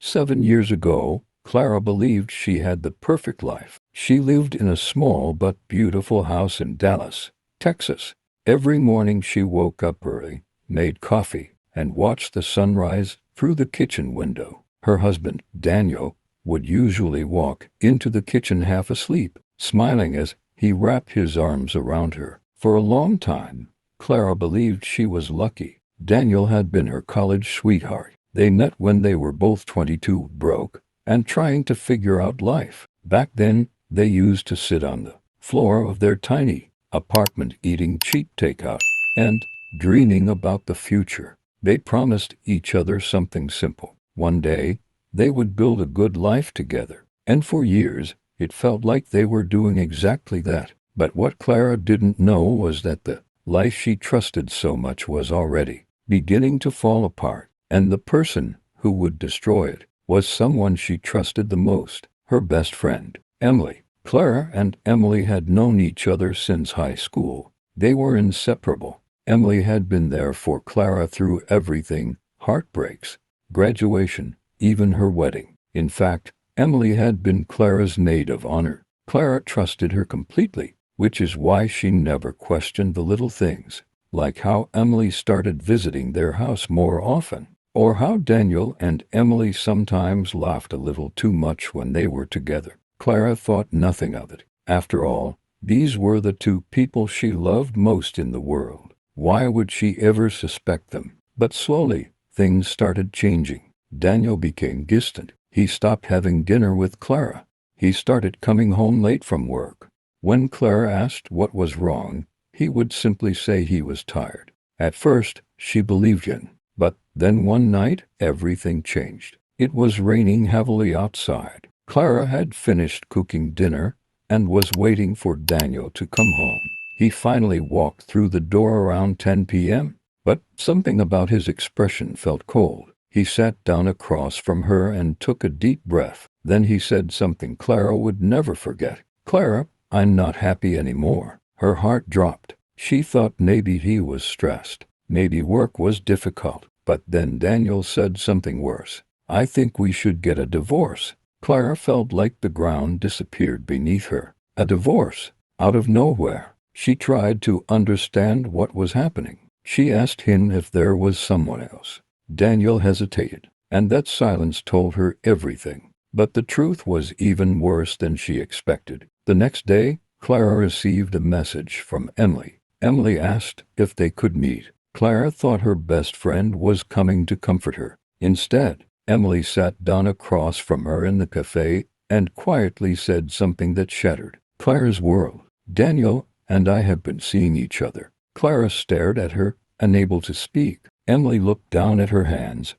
7 years ago, Clara believed she had the perfect life. She lived in a small but beautiful house in Dallas, Texas. Every morning she woke up early, made coffee, and watched the sunrise through the kitchen window. Her husband, Daniel, would usually walk into the kitchen half asleep, smiling as he wrapped his arms around her. For a long time, Clara believed she was lucky. Daniel had been her college sweetheart. They met when they were both 22, broke, and trying to figure out life. Back then, they used to sit on the floor of their tiny apartment eating cheap takeout and dreaming about the future. They promised each other something simple. One day, they would build a good life together. And for years, it felt like they were doing exactly that. But what Clara didn't know was that the life she trusted so much was already beginning to fall apart. And the person who would destroy it was someone she trusted the most, her best friend, Emily. Clara and Emily had known each other since high school. They were inseparable. Emily had been there for Clara through everything: heartbreaks, graduation, even her wedding. In fact, Emily had been Clara's maid of honor. Clara trusted her completely, which is why she never questioned the little things, like how Emily started visiting their house more often, or how Daniel and Emily sometimes laughed a little too much when they were together. Clara thought nothing of it. After all, these were the two people she loved most in the world. Why would she ever suspect them? But slowly, things started changing. Daniel became distant. He stopped having dinner with Clara. He started coming home late from work. When Clara asked what was wrong, he would simply say he was tired. At first, she believed him. But then one night, everything changed. It was raining heavily outside. Clara had finished cooking dinner and was waiting for Daniel to come home. He finally walked through the door around 10 p.m., but something about his expression felt cold. He sat down across from her and took a deep breath. Then he said something Clara would never forget. "Clara, I'm not happy anymore." Her heart dropped. She thought maybe he was stressed. Maybe work was difficult. But then Daniel said something worse. "I think we should get a divorce." Clara felt like the ground disappeared beneath her. A divorce? Out of nowhere. She tried to understand what was happening. She asked him if there was someone else. Daniel hesitated, and that silence told her everything. But the truth was even worse than she expected. The next day, Clara received a message from Emily. Emily asked if they could meet. Clara thought her best friend was coming to comfort her. Instead, Emily sat down across from her in the cafe and quietly said something that shattered Clara's world. "Daniel and I have been seeing each other." Clara stared at her, unable to speak. Emily looked down at her hands.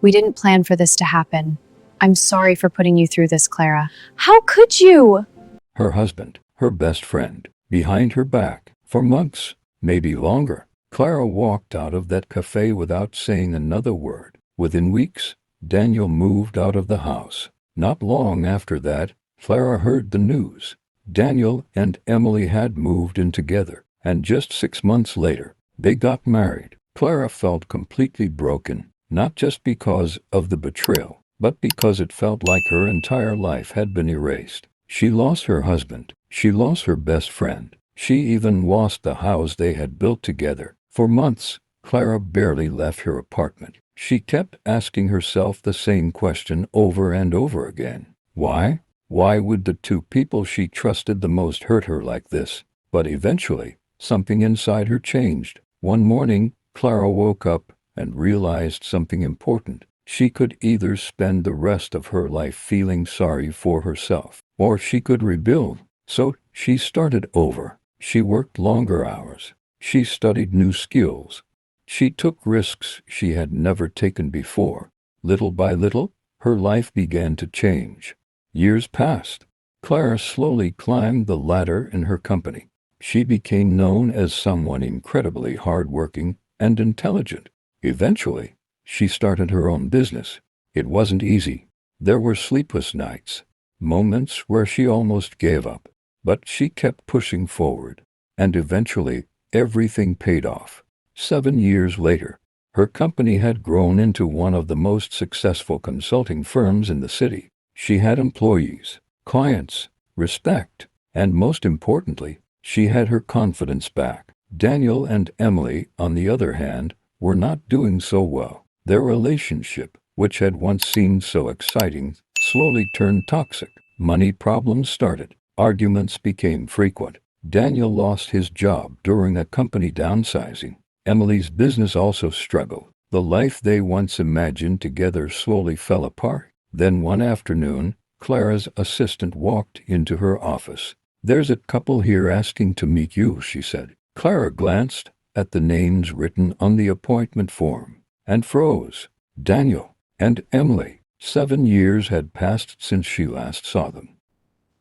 We didn't plan for this to happen. I'm sorry for putting you through this, Clara. How could you? Her husband, her best friend, behind her back, for months, maybe longer. Clara walked out of that cafe without saying another word. Within weeks, Daniel moved out of the house. Not long after that, Clara heard the news. Daniel and Emily had moved in together, and just 6 months later, they got married. Clara felt completely broken, not just because of the betrayal, but because it felt like her entire life had been erased. She lost her husband. She lost her best friend. She even lost the house they had built together. For months, Clara barely left her apartment. She kept asking herself the same question over and over again. Why? Why would the two people she trusted the most hurt her like this? But eventually, something inside her changed. One morning, Clara woke up and realized something important. She could either spend the rest of her life feeling sorry for herself, or she could rebuild. So she started over. She worked longer hours. She studied new skills. She took risks she had never taken before. Little by little, her life began to change. Years passed. Clara slowly climbed the ladder in her company. She became known as someone incredibly hardworking and intelligent. Eventually, she started her own business. It wasn't easy. There were sleepless nights, moments where she almost gave up. But she kept pushing forward, and eventually, everything paid off. 7 years later, Her company had grown into one of the most successful consulting firms in the city. She had employees, clients, respect, and most importantly, she had her confidence back. Daniel and Emily, on the other hand, were not doing so well. Their relationship, which had once seemed so exciting, slowly turned toxic. Money problems started. Arguments became frequent. Daniel lost his job during a company downsizing. Emily's business also struggled. The life they once imagined together slowly fell apart. Then one afternoon, Clara's assistant walked into her office. "There's a couple here asking to meet you," she said. Clara glanced at the names written on the appointment form and froze. Daniel and Emily. 7 years had passed since she last saw them.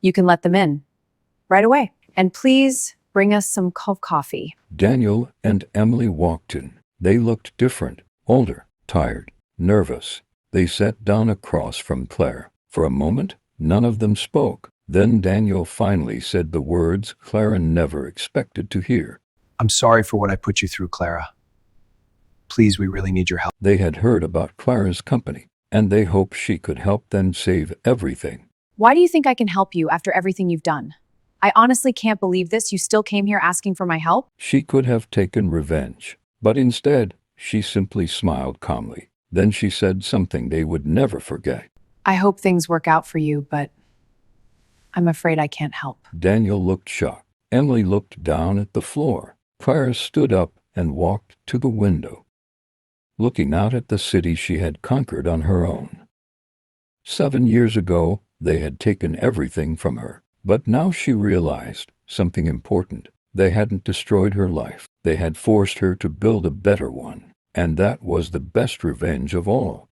You can let them in. Right away. And please bring us some coffee. Daniel and Emily walked in. They looked different, older, tired, nervous. They sat down across from Clara. For a moment, none of them spoke. Then Daniel finally said the words Clara never expected to hear. "I'm sorry for what I put you through, Clara. Please, we really need your help." They had heard about Clara's company, and they hoped she could help them save everything. Why do you think I can help you after everything you've done? I honestly can't believe this. You still came here asking for my help? She could have taken revenge, but instead, she simply smiled calmly. Then she said something they would never forget. I hope things work out for you, but I'm afraid I can't help. Daniel looked shocked. Emily looked down at the floor. Clara stood up and walked to the window, looking out at the city she had conquered on her own. 7 years ago, they had taken everything from her. But now she realized something important. They hadn't destroyed her life. They had forced her to build a better one. And that was the best revenge of all.